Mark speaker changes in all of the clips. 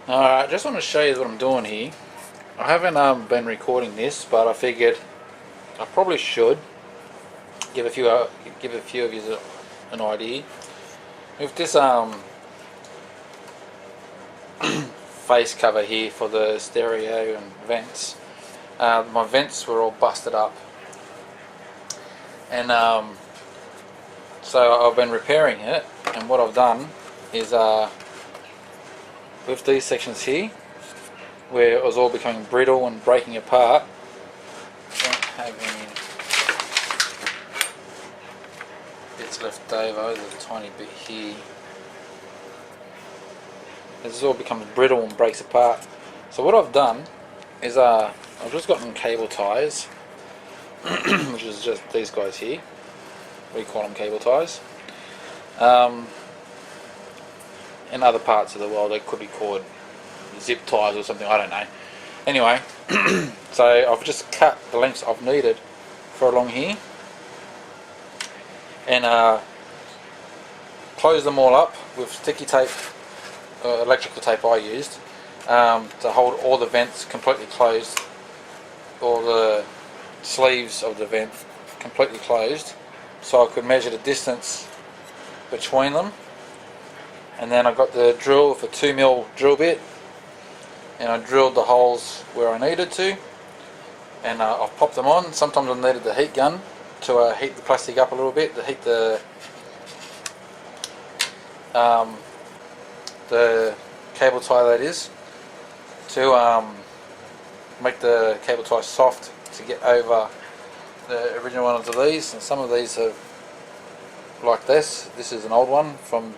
Speaker 1: Alright, just want to show you what I'm doing here. I haven't been recording this, but I figured I probably should give a few of you an idea. With this face cover here for the stereo and vents, my vents were all busted up, and so I've been repairing it. And what I've done is with these sections here, where it was all becoming brittle and breaking apart, I don't have any bits left over. There's a tiny bit here. This all becomes brittle and breaks apart. So what I've done is I've just gotten cable ties, which is just these guys here. We call them cable ties. In other parts of the world they could be called zip ties or something, I don't know. Anyway, so I've just cut the lengths I've needed for along here, and closed them all up with sticky tape, electrical tape I used, to hold all the vents completely closed, all the sleeves of the vent completely closed, so I could measure the distance between them. And then I got the drill for 2mm drill bit, and I drilled the holes where I needed to, and I've popped them on. Sometimes I needed the heat gun to heat the plastic up a little bit, to heat the cable tie, that is, to make the cable tie soft to get over the original ones of these. And some of these are like this. This is an old one from,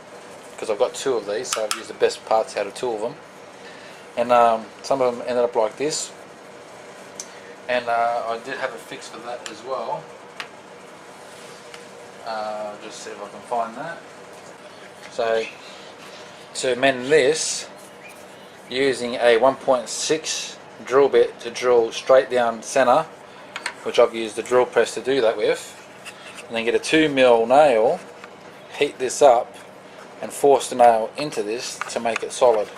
Speaker 1: because I've got two of these, so I've used the best parts out of two of them, and some of them ended up like this, and I did have a fix for that as well. Just see if I can find that. So to mend this, using a 1.6 drill bit to drill straight down center, which I've used the drill press to do that with, and then get a 2mm nail, heat this up, and force the nail into this to make it solid.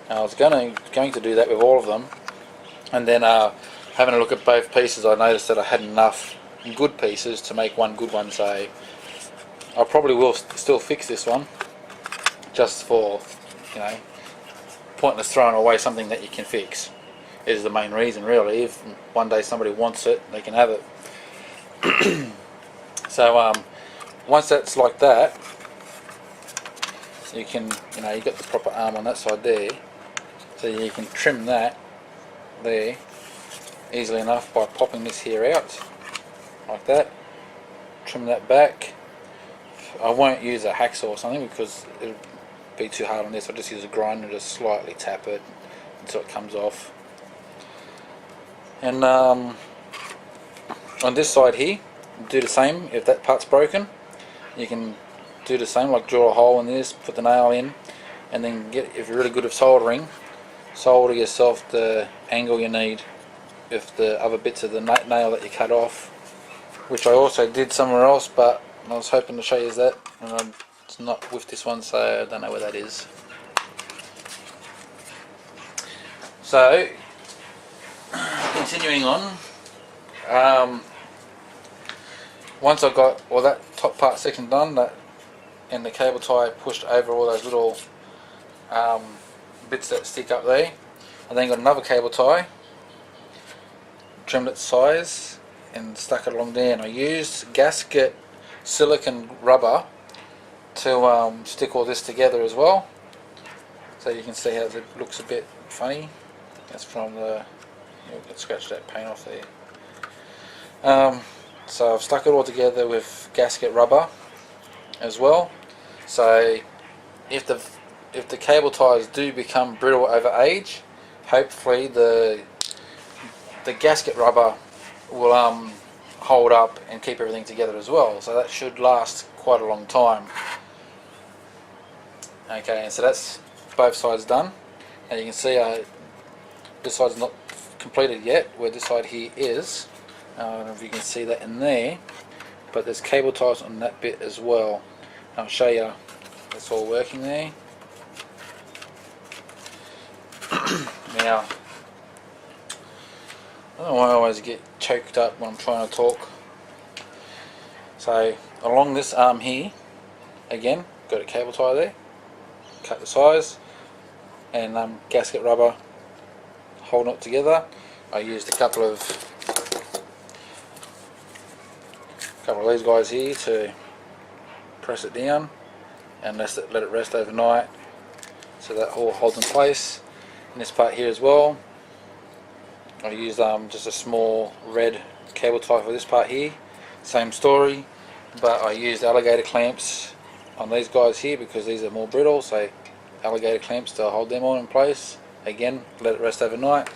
Speaker 1: Now I was going to do that with all of them, and then having a look at both pieces, I noticed that I had enough good pieces to make one good one, so I probably will still fix this one, just for, you know, pointless throwing away something that you can fix is the main reason, really. If one day somebody wants it, they can have it. So once that's like that, you can, you know, you got the proper arm on that side there, so you can trim that there easily enough by popping this here out like that. Trim that back. I won't use a hacksaw or something because it'll be too hard on this. I'll just use a grinder and just slightly tap it until it comes off. And on this side here, do the same. If that part's broken, you can do the same, like drill a hole in this, put the nail in, and then get, if you're really good at soldering, solder yourself the angle you need with the other bits of the nail that you cut off, which I also did somewhere else, but I was hoping to show you that, and it's not with this one, so I don't know where that is. So continuing on, once I got all that top part section done, and the cable tie pushed over all those little bits that stick up there, I then got another cable tie, trimmed its size and stuck it along there, and I used gasket silicone rubber to stick all this together as well, so you can see how it looks a bit funny. That's from the, you can scratch that paint off there. So I've stuck it all together with gasket rubber as well, so if the cable ties do become brittle over age, hopefully the gasket rubber will hold up and keep everything together as well, so that should last quite a long time. Okay, and so that's both sides done, and you can see this side's not completed yet, where this side here is. I don't know if you can see that in there, but there's cable ties on that bit as well. I'll show you it's all working there. Now, I don't know why I always get choked up when I'm trying to talk. So along this arm here, again, got a cable tie there, cut the size, and gasket rubber holding it together. I used a couple of these guys here to press it down and let it rest overnight, so that all holds in place. And this part here as well, I used just a small red cable tie for this part here. Same story, but I used alligator clamps on these guys here because these are more brittle, so alligator clamps to hold them all in place. Again, let it rest overnight.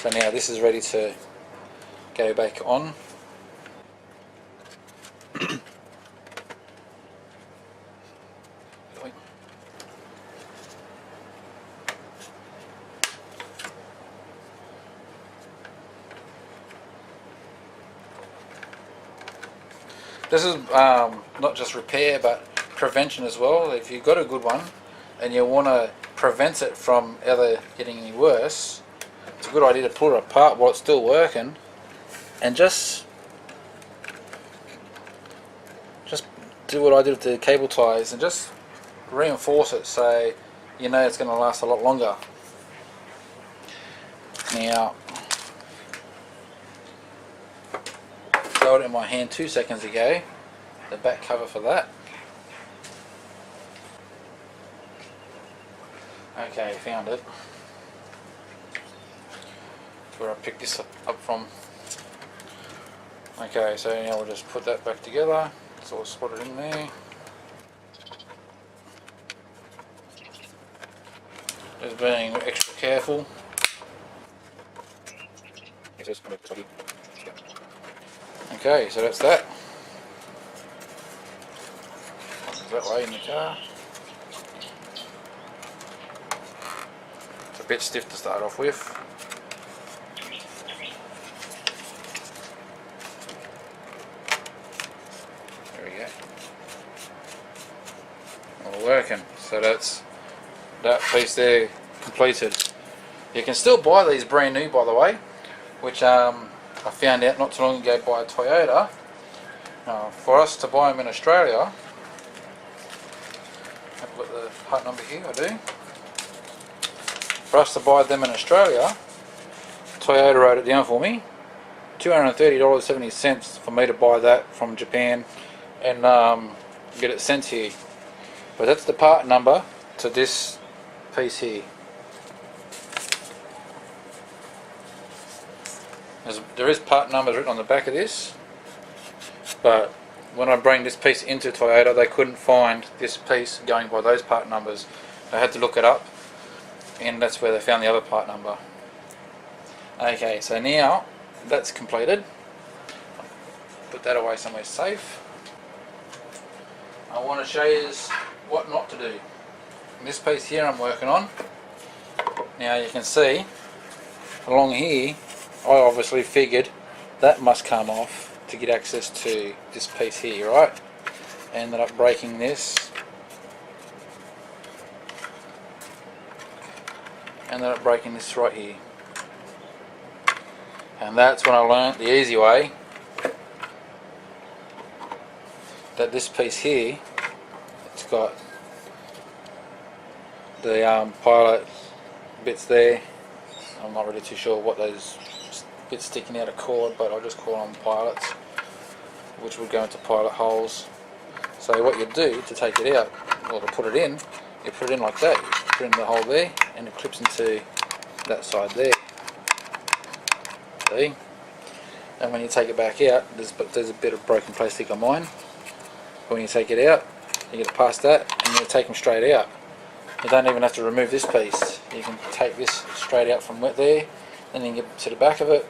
Speaker 1: So now this is ready to go back on. This is not just repair but prevention as well. If you've got a good one and you want to prevent it from ever getting any worse, it's a good idea to pull it apart while it's still working and just do what I did with the cable ties and just reinforce it so you know it's going to last a lot longer. Now, held it in my hand 2 seconds ago, the back cover for that. Okay, found it. That's where I picked this up from. Okay, so now we'll just put that back together. So we'll slot it in there. Just being extra careful. Okay, so that's that. That way in the car. It's a bit stiff to start off with. There we go. All working. So that's that piece there completed. You can still buy these brand new, by the way, which I found out not too long ago by Toyota. For us to buy them in Australia, I've got the part number here, I do. For us to buy them in Australia, Toyota wrote it down for me, $230.70 for me to buy that from Japan and get it sent here. But that's the part number to this piece here. There is part numbers written on the back of this, but when I bring this piece into Toyota, they couldn't find this piece going by those part numbers. I had to look it up, and that's where they found the other part number. Okay, so now that's completed. Put that away somewhere safe. I want to show you what not to do. This piece here I'm working on. Now you can see along here, I obviously figured that must come off to get access to this piece here, right? Ended up breaking this. Ended up breaking this right here. And that's when I learnt the easy way that this piece here, it's got the pilot bits there. I'm not really too sure what those bits sticking out of cord, but I'll just call them pilots, which would go into pilot holes. So what you do to take it out, or to put it in, you put it in like that. You put it in the hole there, and it clips into that side there. See? And when you take it back out, there's a bit of broken plastic on mine. But when you take it out, you get past that, and you take them straight out. You don't even have to remove this piece. You can take this straight out from there, and then you get to the back of it,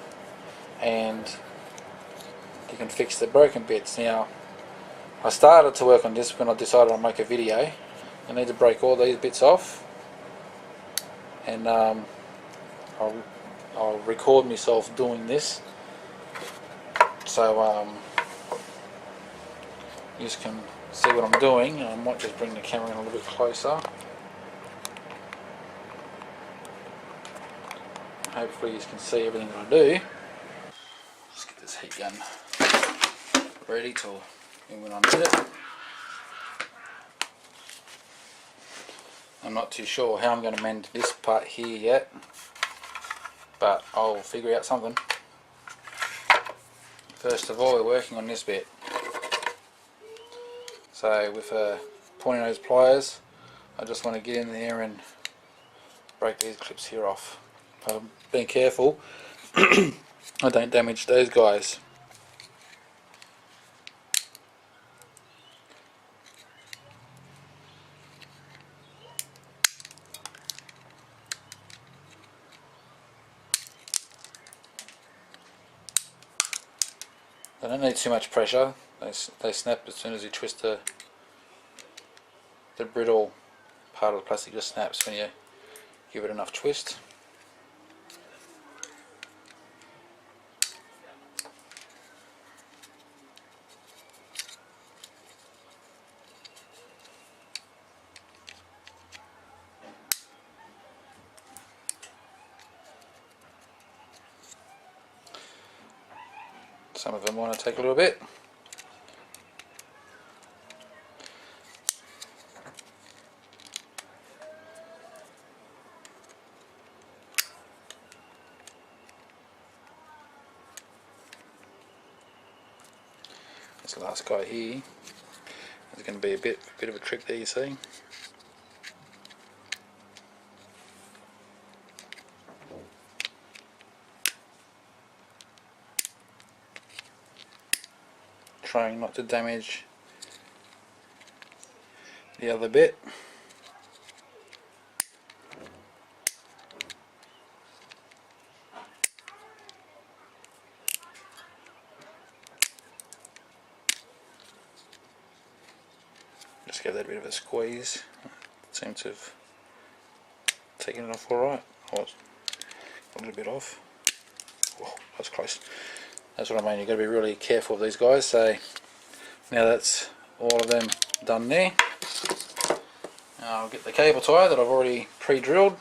Speaker 1: and you can fix the broken bits. Now, I started to work on this when I decided I'll make a video. I need to break all these bits off, and I'll record myself doing this, so you just can see what I'm doing. I might just bring the camera in a little bit closer. hopefully you can see everything that I do. Just get this heat gun ready till when I need it. I'm not too sure how I'm going to mend this part here yet, but I'll figure out something. First of all, we're working on this bit. So with pointing those pliers, I just want to get in there and break these clips here off. Being careful I don't damage those guys. They don't need too much pressure. They snap as soon as you twist the brittle part of the plastic. Just snaps when you give it enough twist. Some of them want to take a little bit. This last guy here is going to be a bit of a trick there, you see. Trying not to damage the other bit. Just give that a bit of a squeeze. It seems to have taken it off alright. Oh, it's a little bit off. Whoa, that's close. That's what I mean, you've got to be really careful of these guys. So now that's all of them done there. Now I'll get the cable tie that I've already pre-drilled.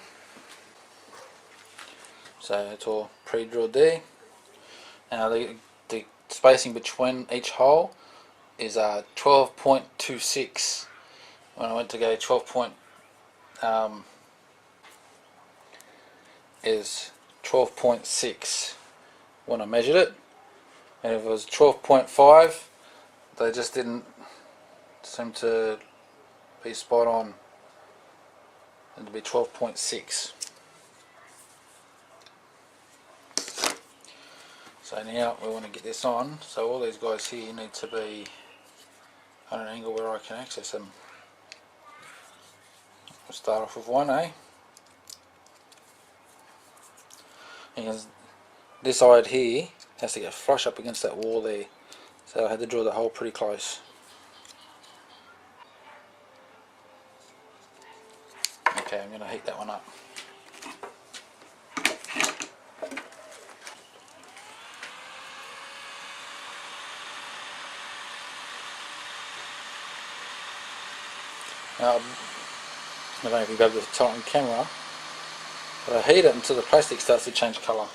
Speaker 1: So it's all pre-drilled there. Now the spacing between each hole is 12.26. When I went to go 12 is 12.6 when I measured it, and if it was 12.5 they just didn't seem to be spot on, and to be 12.6. So now we want to get this on, so all these guys here need to be at an angle where I can access them. We'll start off with one, because this side here has to get flush up against that wall there, so I had to drill the hole pretty close. Okay, I'm going to heat that one up. Now, I don't know if you'll be able to tell on camera, but I heat it until the plastic starts to change colour.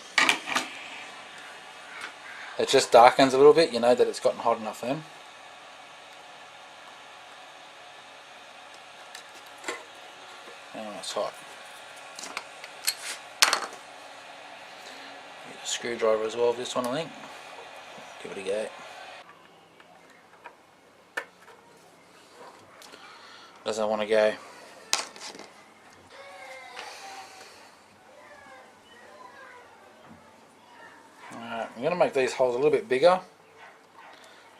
Speaker 1: It just darkens a little bit, you know that it's gotten hot enough then. And it's hot. Get a screwdriver as well for this one, I think. Give it a go. Doesn't want to go. Alright, I'm going to make these holes a little bit bigger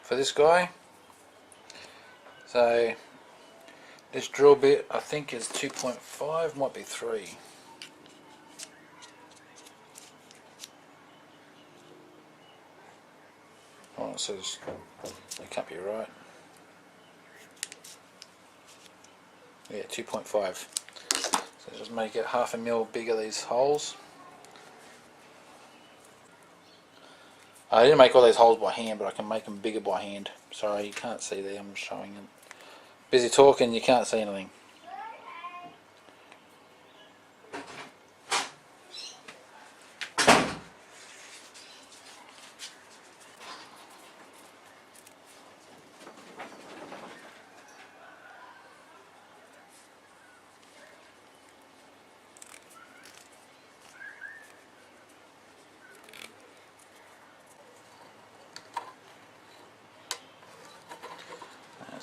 Speaker 1: for this guy. So this drill bit I think is 2.5, might be 3. Oh, it says it can't be right. Yeah, 2.5. So just make it 1/2 mil bigger, these holes. I didn't make all these holes by hand, but I can make them bigger by hand. Sorry, you can't see there, I'm showing them. Busy talking, you can't see anything.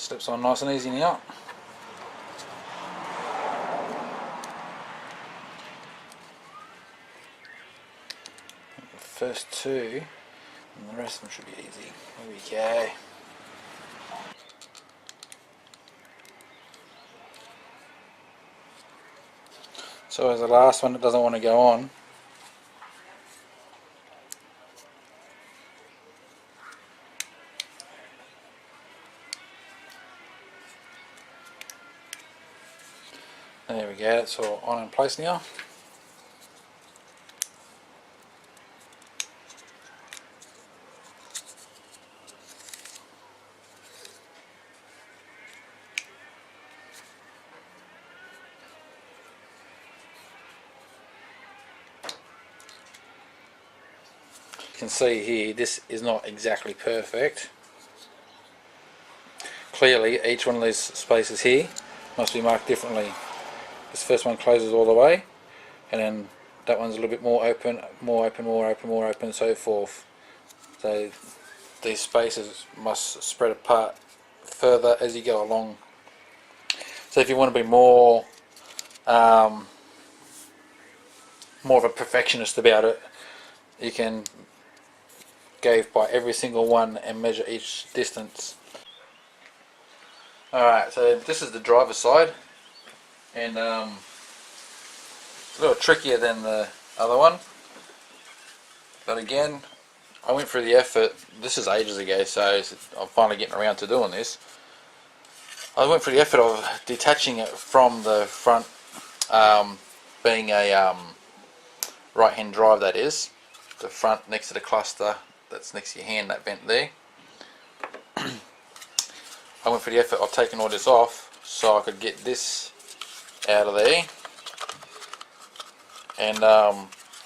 Speaker 1: Slips on nice and easy now. The first two, and the rest of them should be easy. Here we go. So as the last one, it doesn't want to go on. There we go, it's all on in place now. You can see here, this is not exactly perfect. Clearly, each one of these spaces here must be marked differently. This first one closes all the way, and then that one's a little bit more open, more open, more open, more open, and so forth. So these spaces must spread apart further as you go along. So if you want to be more of a perfectionist about it, you can go by every single one and measure each distance. Alright, so this is the driver's side, and it's a little trickier than the other one, but again, I went through the effort. This is ages ago, so I'm finally getting around to doing this. I went through the effort of detaching it from the front, being a right hand drive, that is, the front next to the cluster that's next to your hand, that vent there. I went through the effort of taking all this off so I could get this out of there. And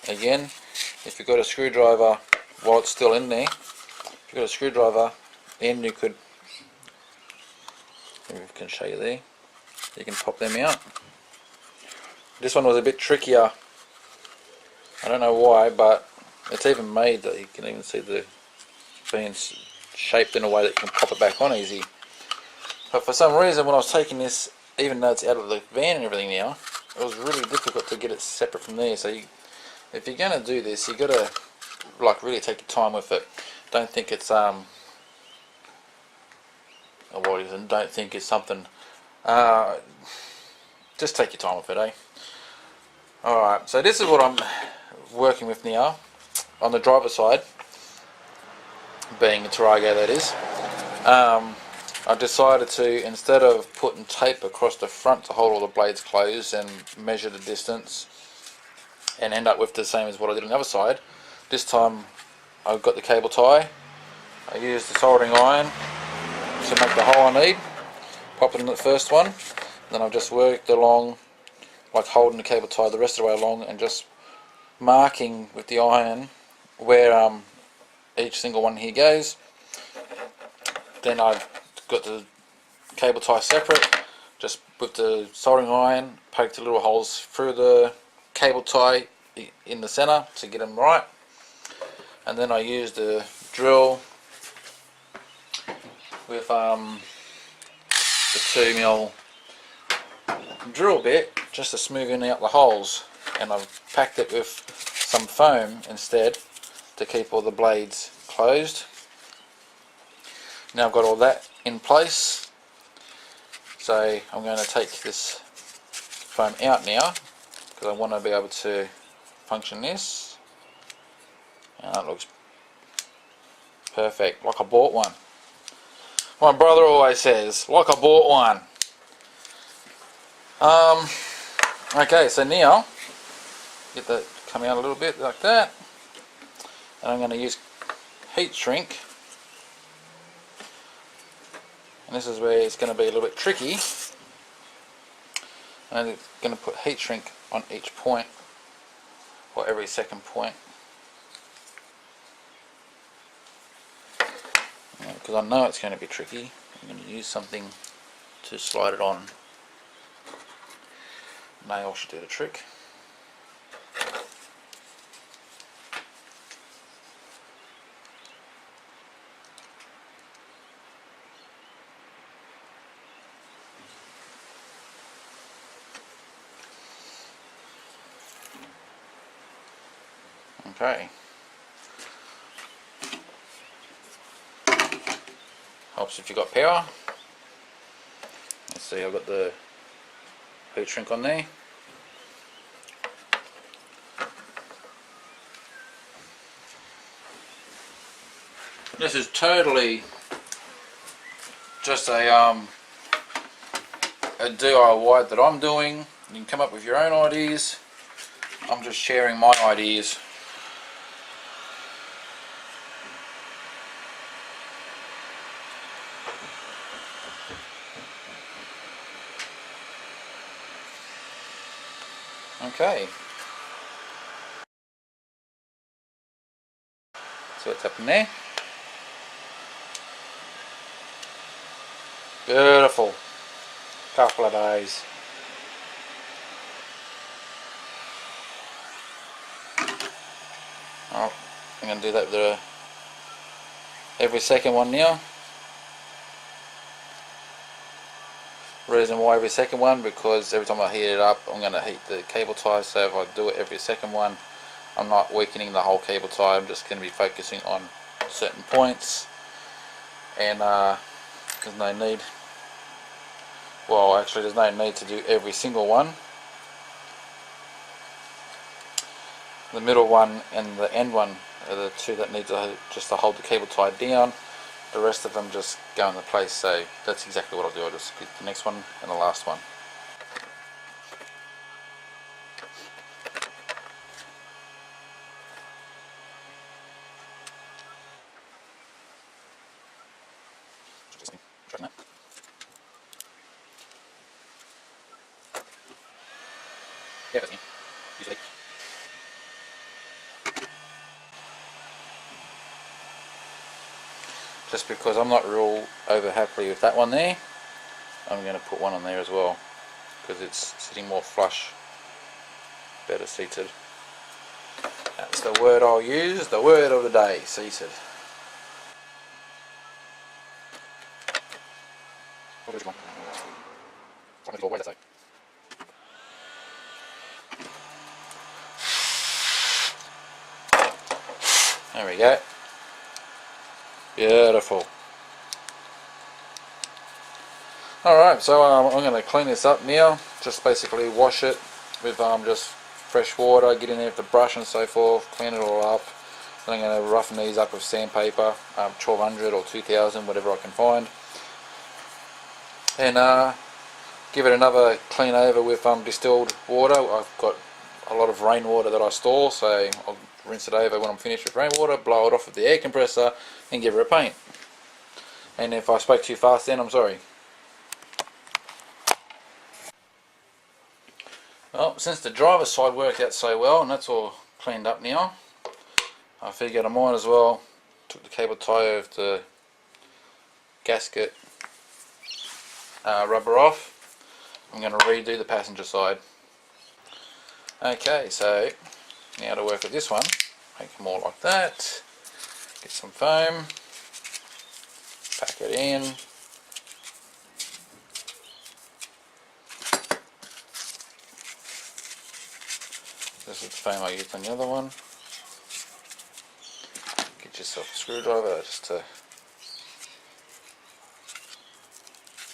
Speaker 1: again, if you've got a screwdriver while it's still in there, if you've got a screwdriver, then you could, maybe I can show you there, you can pop them out. This one was a bit trickier. I don't know why, but it's even made that you can even see the being shaped in a way that you can pop it back on easy. But for some reason, when I was taking this, even though it's out of the van and everything now, it was really difficult to get it separate from there. So if you're going to do this, you've got to really take your time with it. Don't think it's don't think it's something. Just take your time with it, eh? Alright, so this is what I'm working with now on the driver's side, being a Tarago, that is. I decided to, instead of putting tape across the front to hold all the blades closed and measure the distance and end up with the same as what I did on the other side, this time I've got the cable tie. I used the soldering iron to make the hole I need, pop it in the first one, then I've just worked along like holding the cable tie the rest of the way along and just marking with the iron where each single one here goes. Then I've got the cable tie separate, just with the soldering iron poked the little holes through the cable tie in the center to get them right, and then I used the drill with the 2mm drill bit just to smoothen out the holes, and I've packed it with some foam instead to keep all the blades closed. Now I've got all that in place, so I'm going to take this foam out now because I want to be able to function this, and that looks perfect, like I bought one. My brother always says, like I bought one. Okay, so now get that come out a little bit like that, and I'm going to use heat shrink. And this is where it's going to be a little bit tricky. And I'm going to put heat shrink on each point, or every second point, because I know it's going to be tricky. I'm going to use something to slide it on. Nail should do the trick. Okay. Helps if you've got power. Let's see, I've got the heat shrink on there. This is totally just a DIY that I'm doing. You can come up with your own ideas. I'm just sharing my ideas. Okay. See what's happening there. Beautiful. Couple of days. Oh, I'm going to do that with every second one now. Reason why every second one, because every time I heat it up I'm going to heat the cable tie, so if I do it every second one I'm not weakening the whole cable tie, I'm just going to be focusing on certain points, and there's no need, well actually there's no need to do every single one. The middle one and the end one are the two that need to just to hold the cable tie down. The rest of them just go into place, so that's exactly what I'll do. I'll just get the next one and the last one. Yeah, that's me. Usually. Just because I'm not real over happy with that one there, I'm going to put one on there as well, because it's sitting more flush, better seated. That's the word I'll use, the word of the day, seated. There we go. Beautiful. Alright, so I'm going to clean this up now. Just basically wash it with just fresh water, get in there with the brush and so forth, clean it all up. Then I'm going to roughen these up with sandpaper, 1200 or 2000, whatever I can find. And give it another clean over with distilled water. I've got a lot of rainwater that I store, so I'll rinse it over when I'm finished with rainwater, blow it off with the air compressor and give it a paint. And if I spoke too fast then, I'm sorry. Well, since the driver's side worked out so well and that's all cleaned up now, I figured I might as well took the cable tie of the gasket rubber off. I'm going to redo the passenger side. Okay, so now to work with this one, make it more like that, get some foam, pack it in, this is the foam I used on the other one. Get yourself a screwdriver just to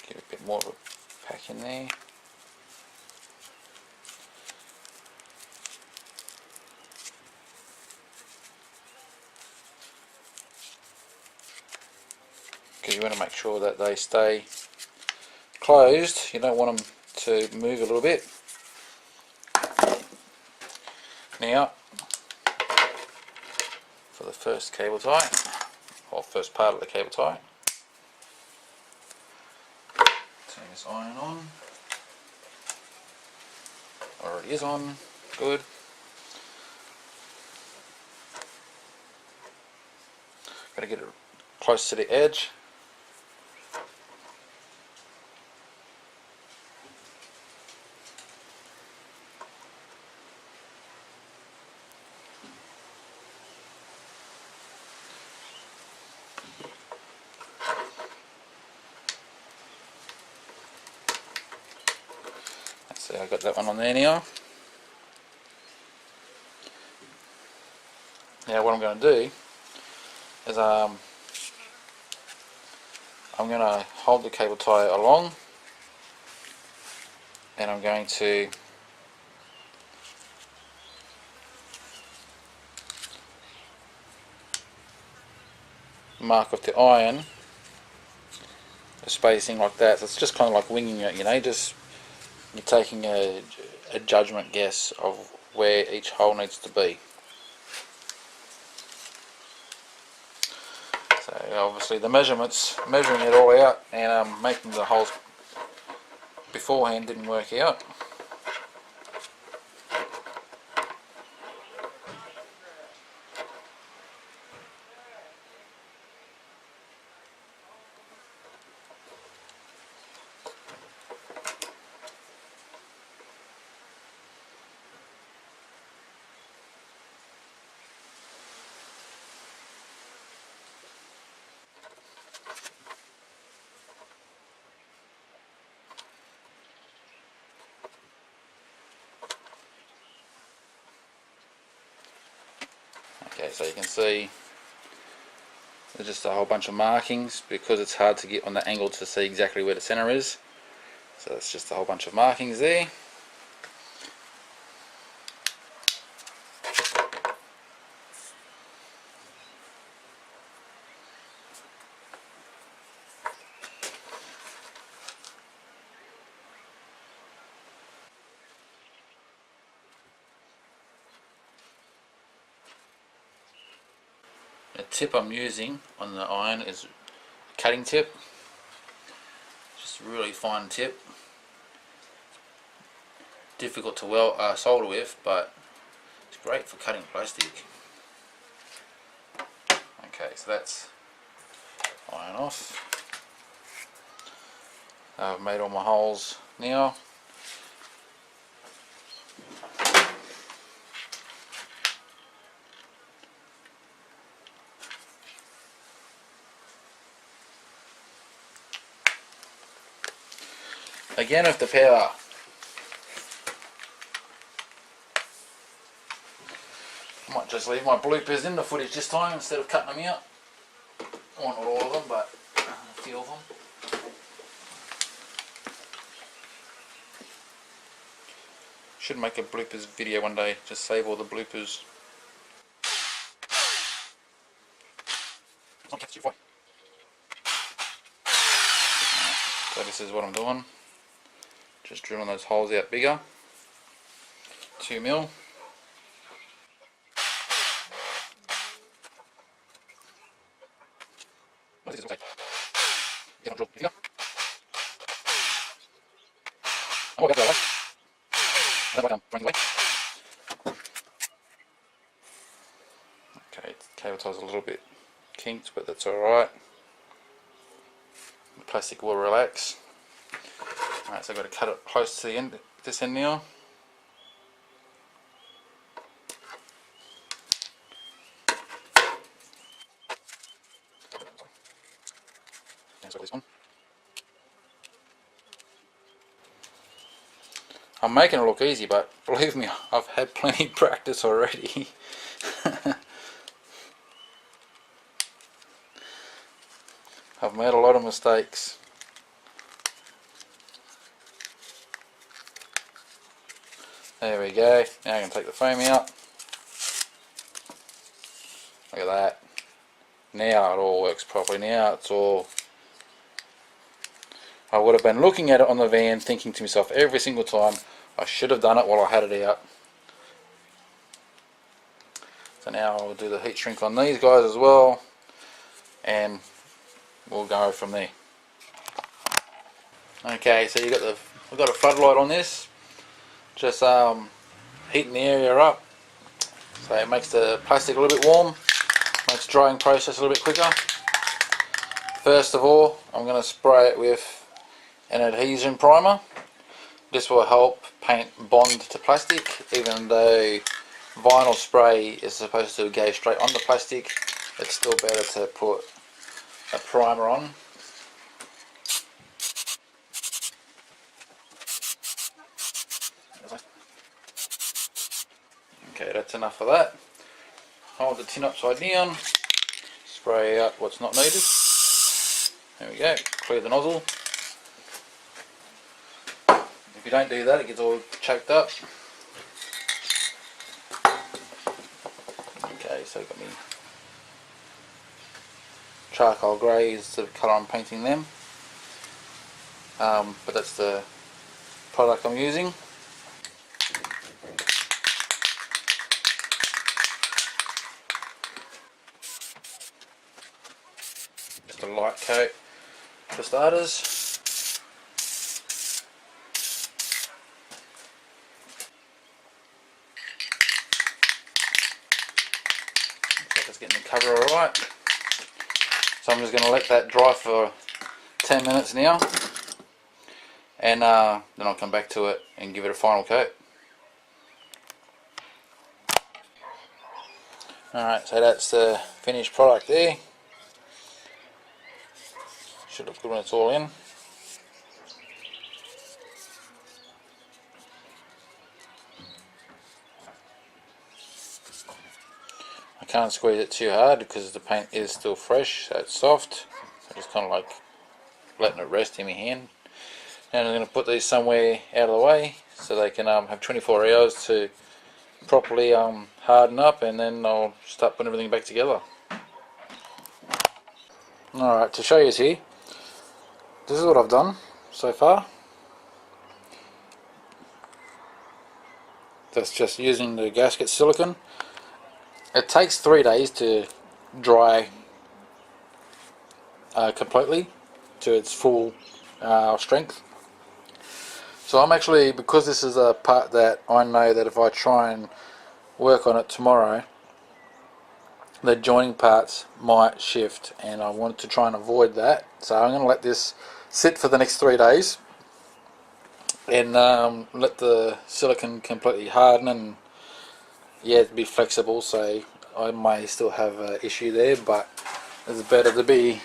Speaker 1: give a bit more of a pack in there. Because you want to make sure that they stay closed, you don't want them to move a little bit. Now, for the first cable tie, or first part of the cable tie, turn this iron on. Already is on, good. Got to get it close to the edge. So I got that one on there now. Now what I'm going to do is I'm going to hold the cable tie along, and I'm going to mark off the iron a spacing like that. So it's just kind of like winging it, you know, just you're taking a judgment guess of where each hole needs to be. So obviously the measurements, measuring it all out and making the holes beforehand didn't work out. Okay, so you can see there's just a whole bunch of markings because it's hard to get on the angle to see exactly where the center is. So it's just a whole bunch of markings there. The tip I'm using on the iron is a cutting tip, just a really fine tip. Difficult to solder with, but it's great for cutting plastic. Okay, so that's iron off. I've made all my holes now. Again with the power. I might just leave my bloopers in the footage this time instead of cutting them out. Well, not all of them, but a few of them. Should make a bloopers video one day, just save all the bloopers. So this is what I'm doing. Just drilling those holes out bigger. 2 mil. What is this? Okay. Drill bigger. I'm going to go away. I don't like running away. Okay, the cable tie's a little bit kinked, but that's alright. The plastic will relax. Alright, so I've got to cut it close to the end, this end now. This one. I'm making it look easy, but believe me, I've had plenty of practice already. I've made a lot of mistakes. There we go. Now I can take the foam out. Look at that. Now it all works properly. Now it's all... I would have been looking at it on the van thinking to myself every single time, I should have done it while I had it out. So now I'll do the heat shrink on these guys as well, and we'll go from there. Okay, so we've got a floodlight on this, just heating the area up, so it makes the plastic a little bit warm, makes the drying process a little bit quicker. First of all, I'm going to spray it with an adhesion primer. This will help paint bond to plastic. Even though vinyl spray is supposed to go straight on the plastic, it's still better to put a primer on. Okay, that's enough of that. hold the tin upside down, spray out what's not needed. There we go, clear the nozzle. If you don't do that, it gets all choked up. Okay, so I've got me charcoal grey is the colour I'm painting them, but that's the product I'm using. Just a light coat for starters. Looks like it's getting the cover alright. So I'm just going to let that dry for 10 minutes now, and then I'll come back to it and give it a final coat. Alright, so that's the finished product there. Should look good when it's all in. I can't squeeze it too hard because the paint is still fresh, so it's soft. So just kind of like letting it rest in my hand. And I'm going to put these somewhere out of the way so they can have 24 hours to properly harden up, and then I'll start putting everything back together. Alright, to show you here, this is what I've done so far. That's just using the gasket silicone. It takes 3 days to dry completely to its full strength. So I'm actually, because this is a part that I know that if I try and work on it tomorrow, the joining parts might shift, and I want to try and avoid that. So I'm going to let this sit for the next 3 days and let the silicone completely harden, and yeah, be flexible. So I may still have an issue there, but it's better to be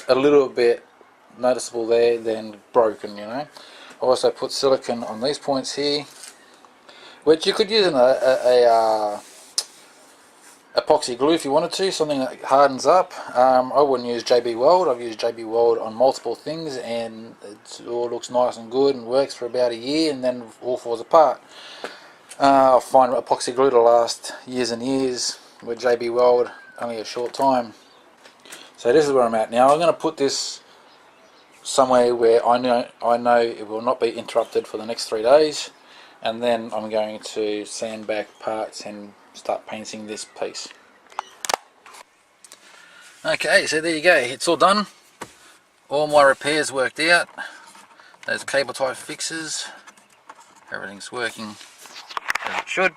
Speaker 1: a little bit noticeable there than broken, you know. I also put silicone on these points here, which you could use in a epoxy glue if you wanted to, something that hardens up. I wouldn't use JB Weld. I've used JB Weld on multiple things, and it all looks nice and good and works for about a year, and then all falls apart. I find epoxy glue to last years and years, with JB Weld only a short time. So this is where I'm at now. I'm going to put this somewhere where I know it will not be interrupted for the next 3 days, and then I'm going to sand back parts and start painting this piece. Okay, so there you go, it's all done. All my repairs worked out. Those cable tie fixes, everything's working as it should.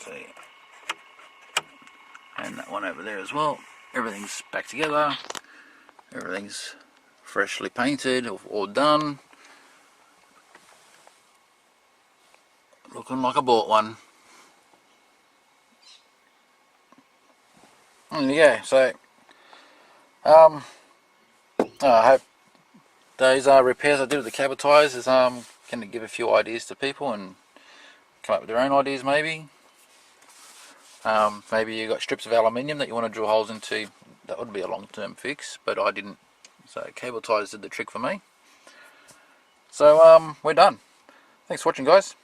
Speaker 1: See, and that one over there as well. Everything's back together. Everything's freshly painted, all done. Looking like I bought one. And yeah, so I hope those repairs I did with the cable ties is going to give a few ideas to people and come up with their own ideas maybe. Maybe you got strips of aluminium that you want to drill holes into. That would be a long-term fix, but I didn't. So cable ties did the trick for me. So we're done. Thanks for watching, guys.